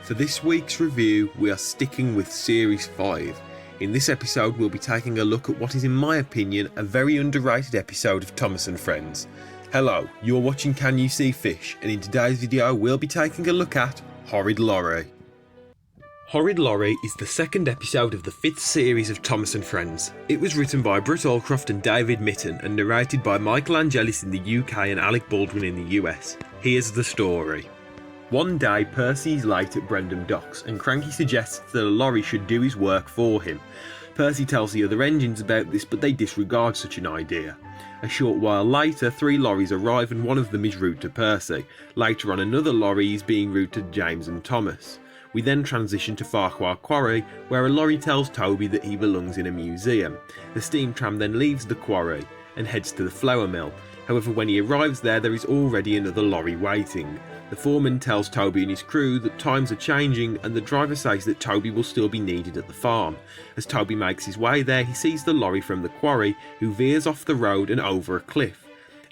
For this week's review, we are sticking with Series 5. In this episode, we'll be taking a look at what is, in my opinion, a very underrated episode of Thomas and Friends. Hello, you're watching Can You See Fish, and in today's video, we'll be taking a look at Horrid Lorry. Horrid Lorry is the second episode of the 5th series of Thomas and Friends. It was written by Britt Allcroft and David Mitton and narrated by Michael Angelis in the UK and Alec Baldwin in the US. Here's the story. One day, Percy is late at Brendam Docks and Cranky suggests that a lorry should do his work for him. Percy tells the other engines about this, but they disregard such an idea. A short while later, 3 lorries arrive and one of them is route to Percy. Later on, another lorry is being routed to James and Thomas. We then transition to Farquhar Quarry, where a lorry tells Toby that he belongs in a museum. The steam tram then leaves the quarry and heads to the flour mill. However, when he arrives there is already another lorry waiting. The foreman tells Toby and his crew that times are changing, and the driver says that Toby will still be needed at the farm. As Toby makes his way there, he sees the lorry from the quarry, who veers off the road and over a cliff.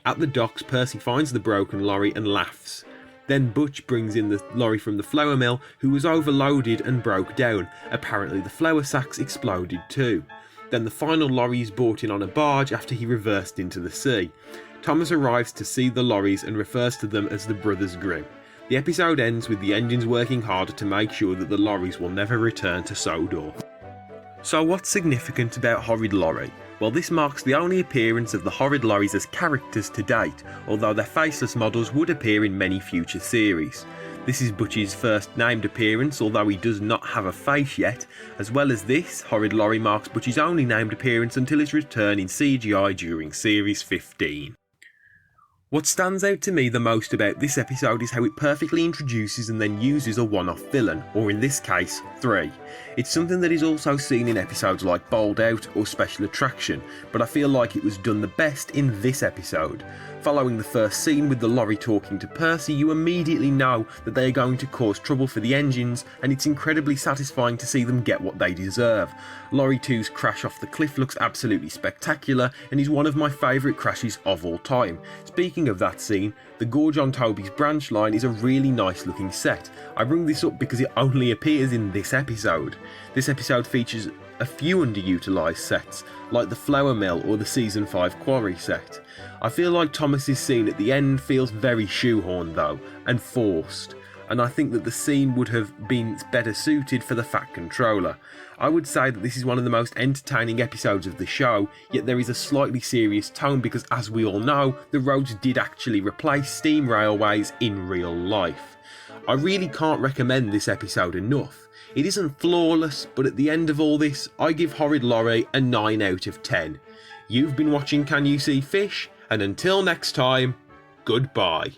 At the docks, Percy finds the broken lorry and laughs. Then Butch brings in the lorry from the flour mill, who was overloaded and broke down. Apparently the flour sacks exploded too. Then the final lorry is brought in on a barge after he reversed into the sea. Thomas arrives to see the lorries and refers to them as the Brothers Grimm. The episode ends with the engines working harder to make sure that the lorries will never return to Sodor. So what's significant about Horrid Lorry? Well, this marks the only appearance of the Horrid Lorries as characters to date, although their faceless models would appear in many future series. This is Butch's first named appearance, although he does not have a face yet. As well as this, Horrid Lorry marks Butch's only named appearance until his return in CGI during Series 15. What stands out to me the most about this episode is how it perfectly introduces and then uses a one-off villain, or in this case, 3. It's something that is also seen in episodes like Bowled Out or Special Attraction, but I feel like it was done the best in this episode. Following the first scene with the lorry talking to Percy, you immediately know that they are going to cause trouble for the engines, and it's incredibly satisfying to see them get what they deserve. Lorry 2's crash off the cliff looks absolutely spectacular and is one of my favourite crashes of all time. Speaking of that scene, the gorge on Toby's branch line is a really nice looking set. I bring this up because it only appears in this episode. This episode features a few underutilised sets, like the flour mill or the Season 5 quarry set. I feel like Thomas's scene at the end feels very shoehorned though, and forced, and I think that the scene would have been better suited for the Fat Controller. I would say that this is one of the most entertaining episodes of the show, yet there is a slightly serious tone because, as we all know, the roads did actually replace steam railways in real life. I really can't recommend this episode enough. It isn't flawless, but at the end of all this, I give Horrid Lorry a 9 out of 10. You've been watching Can You See Fish? And until next time, goodbye.